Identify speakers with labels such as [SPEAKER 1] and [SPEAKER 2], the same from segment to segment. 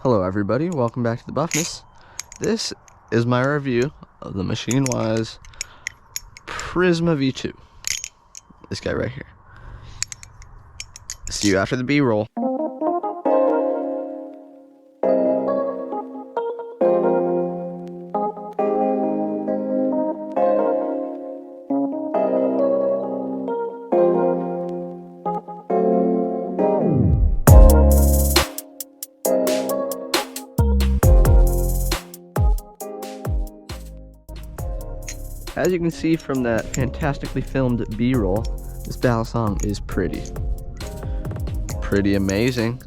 [SPEAKER 1] Hello everybody, welcome back to the BUFFNESS. This is my review of the Machine-Wise Prysma V2. This guy right here. See you after the B-roll. As you can see from that fantastically filmed B-roll, this Balisong is pretty. Pretty amazing,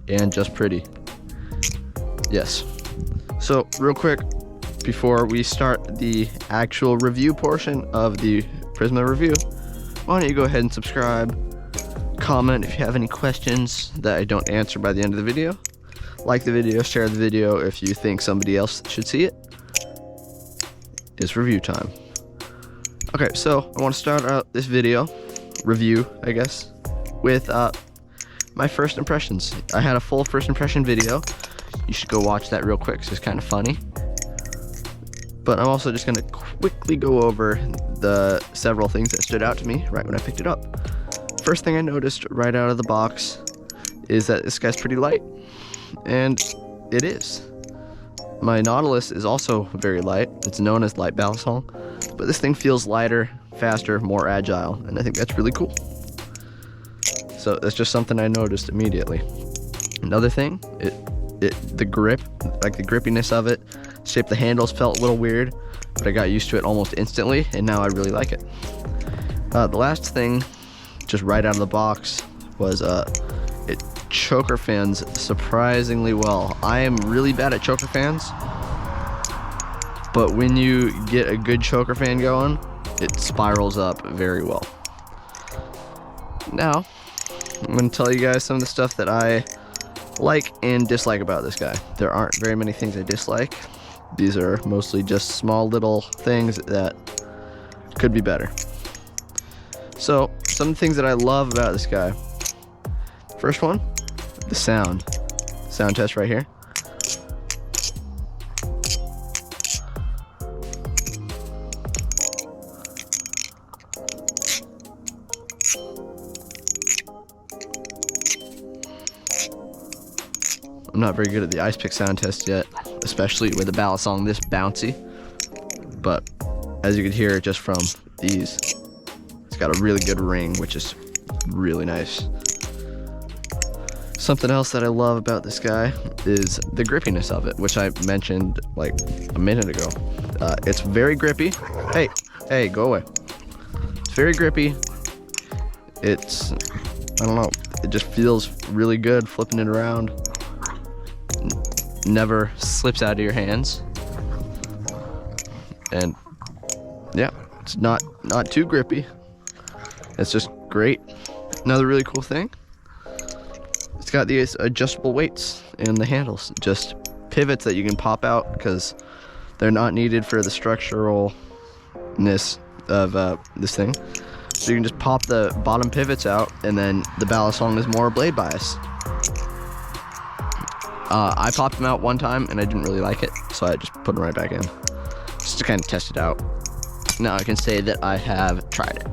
[SPEAKER 1] and just pretty. Yes. So, real quick, before we start the actual review portion of the Prysma review, why don't you go ahead and subscribe, comment if you have any questions that I don't answer by the end of the video, like the video, share the video if you think somebody else should see it. It's review time. Okay, so I want to start out this video, review, I guess, with my first impressions. I had a full first impression video. You should go watch that real quick, 'cause it's kind of funny. But I'm also just going to quickly go over the several things that stood out to me right when I picked it up. First thing I noticed right out of the box is that this guy's pretty light, and it is. My Nautilus is also very light. It's known as light Balisong. But this thing feels lighter, faster, more agile, and I think that's really cool. So that's just something I noticed immediately. Another thing, the grip, like the grippiness of it, shape of the handles felt a little weird, but I got used to it almost instantly, and now I really like it. The last thing, just right out of the box, was it choker fans surprisingly well. I am really bad at choker fans. But when you get a good choker fan going, it spirals up very well. Now, I'm going to tell you guys some of the stuff that I like and dislike about this guy. There aren't very many things I dislike. These are mostly just small little things that could be better. So, some things that I love about this guy. First one, the sound. Sound test right here. I'm not very good at the ice pick sound test yet, especially with a Balisong this bouncy. But as you can hear just from these, it's got a really good ring, which is really nice. Something else that I love about this guy is the grippiness of it, which I mentioned like a minute ago. It's very grippy. Hey, go away. It's very grippy. It's, I don't know, it just feels really good flipping it around. Never slips out of your hands, and yeah, it's not too grippy. It's just great. Another really cool thing, it's got these adjustable weights in the handles, just pivots that you can pop out because they're not needed for the structuralness of this thing. So you can just pop the bottom pivots out, and then the Balisong is more blade bias. I popped them out one time and I didn't really like it, so I just put them right back in, just to kind of test it out. Now I can say that I have tried it,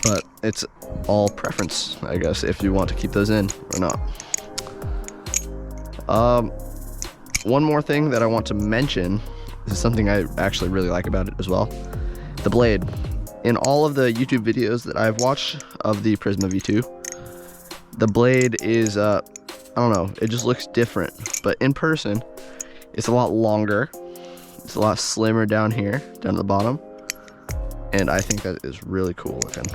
[SPEAKER 1] but it's all preference, I guess, if you want to keep those in or not. One more thing that I want to mention is something I actually really like about it as well. The blade. In all of the YouTube videos that I've watched of the Prysma V2, the blade is I don't know, it just looks different, but in person, it's a lot longer, it's a lot slimmer down here, down to the bottom, and I think that is really cool looking.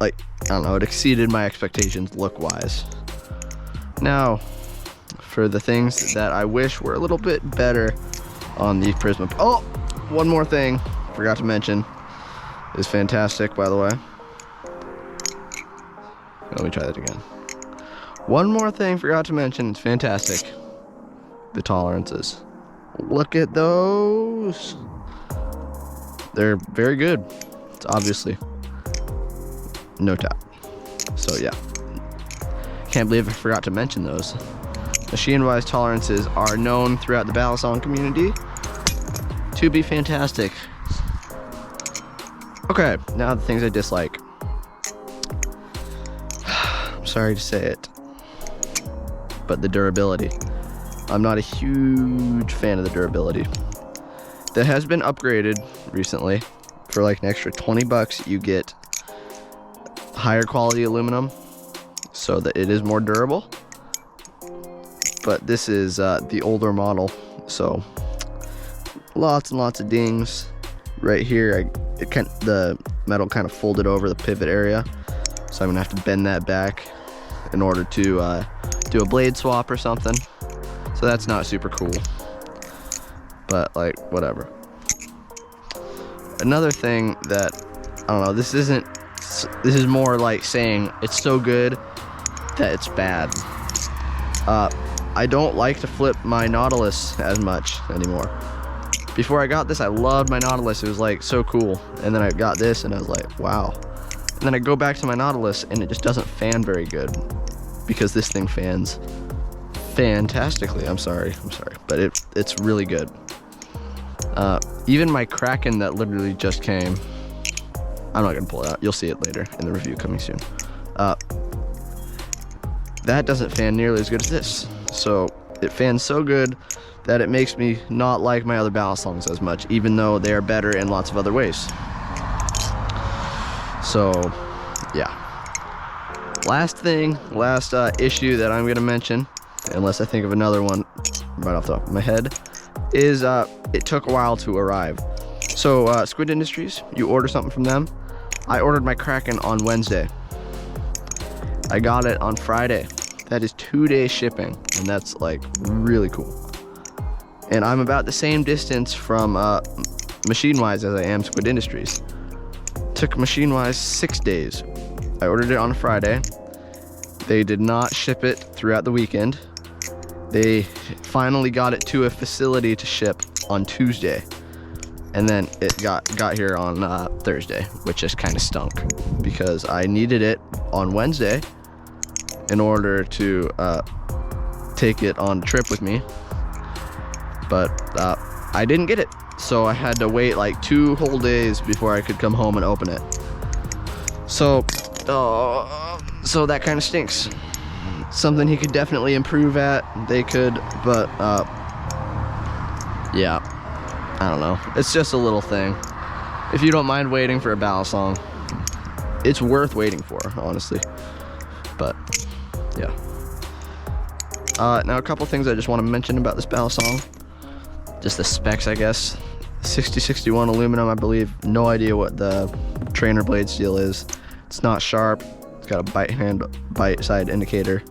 [SPEAKER 1] Like, I don't know, it exceeded my expectations look-wise. Now, for the things that I wish were a little bit better on the Prysma. Oh, one more thing, forgot to mention, is fantastic, by the way. Let me try that again. One more thing, forgot to mention, it's fantastic. The tolerances. Look at those. They're very good. It's obviously no tap. So yeah. Can't believe I forgot to mention those. Machine-wise tolerances are known throughout the Balisong community to be fantastic. Okay, now the things I dislike. I'm sorry to say it, but the durability. I'm not a huge fan of the durability. That has been upgraded recently. For like an extra 20 bucks, you get higher quality aluminum so that it is more durable. But this is the older model, so lots and lots of dings. Right here, the metal kind of folded over the pivot area, so I'm gonna have to bend that back in order to do a blade swap or something. So that's not super cool, but like whatever. Another thing that, I don't know, this is more like saying it's so good that it's bad. I don't like to flip my Nautilus as much anymore. Before I got this, I loved my Nautilus. It was like so cool. And then I got this and I was like, wow. And then I go back to my Nautilus and it just doesn't fan very good because this thing fans fantastically. I'm sorry, but it's really good. Even my Kraken that literally just came, I'm not gonna pull it out. You'll see it later in the review coming soon. That doesn't fan nearly as good as this. So it fans so good that it makes me not like my other Balisongs as much, even though they are better in lots of other ways. So yeah. Last issue that I'm gonna mention, unless I think of another one right off the top of my head, is it took a while to arrive. So Squid Industries, you order something from them. I ordered my Kraken on Wednesday. I got it on Friday. That is 2-day shipping, and that's like really cool. And I'm about the same distance from Machine-wise as I am Squid Industries. Took Machine-wise 6 days. I ordered it on a Friday. They did not ship it throughout the weekend. They finally got it to a facility to ship on Tuesday. And then it got here on Thursday, which just kind of stunk because I needed it on Wednesday in order to take it on a trip with me. But I didn't get it. So I had to wait like 2 whole days before I could come home and open it. So that kind of stinks. Something he could definitely improve at. They could, but yeah, I don't know. It's just a little thing. If you don't mind waiting for a Balisong, it's worth waiting for, honestly. But yeah. Now a couple things I just want to mention about this Balisong. Just the specs, I guess. 6061 aluminum, I believe. No idea what the trainer blade steel is. It's not sharp. It's got a bite side indicator.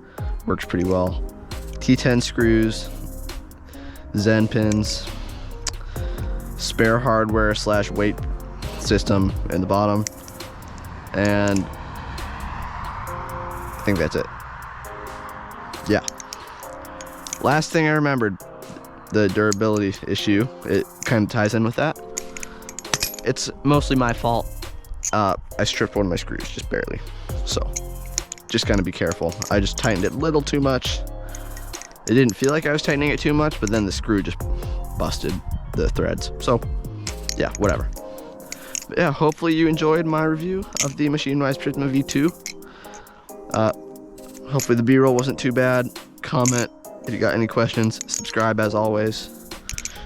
[SPEAKER 1] Works pretty well. T10 screws, Zen pins, spare hardware / weight system in the bottom, and I think that's it. Yeah. Last thing I remembered, the durability issue. It kind of ties in with that. It's mostly my fault. I stripped one of my screws, just barely. So just kind of be careful. I just tightened it a little too much. It didn't feel like I was tightening it too much, but then the screw just busted the threads. So yeah, whatever. But yeah, hopefully you enjoyed my review of the Machine-wise Prysma V2. Hopefully the B-roll wasn't too bad. Comment if you got any questions. Subscribe as always.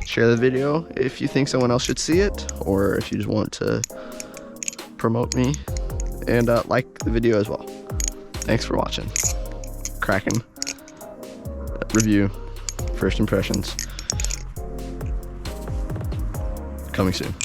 [SPEAKER 1] Share the video if you think someone else should see it, or if you just want to promote me, and like the video as well. Thanks for watching. Kraken review, first impressions, coming soon.